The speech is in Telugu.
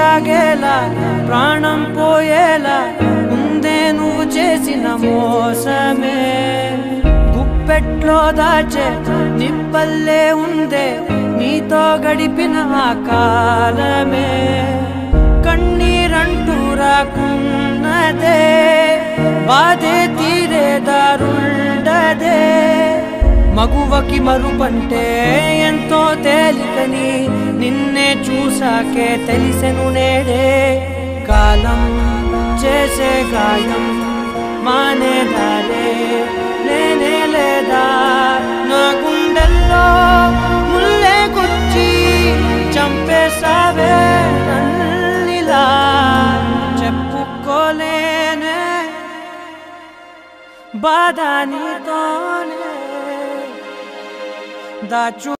ఆగేలా ప్రాణం పోయేలా ఉందే నువ్వు చేసిన మోసమే గుప్పెట్లో దాచే నిప్పల్లే ఉందే నీతో గడిపిన ఆ కాలమే కన్నీరంటూ రాకున్నదే బాధే తీరే దారుండదే మగువకి మరుపంటే ఎంతో తేలికని నిన్నే చూసాకే తెలిసెను నేడే కాలం చేసే గాయం మానేదారే లేనే లేదా నా గుండెల్లో ముల్లే గుచ్చి చంపేసావే నన్నిలా చెప్పుకోలేనే బాధ నీతోనే దాచు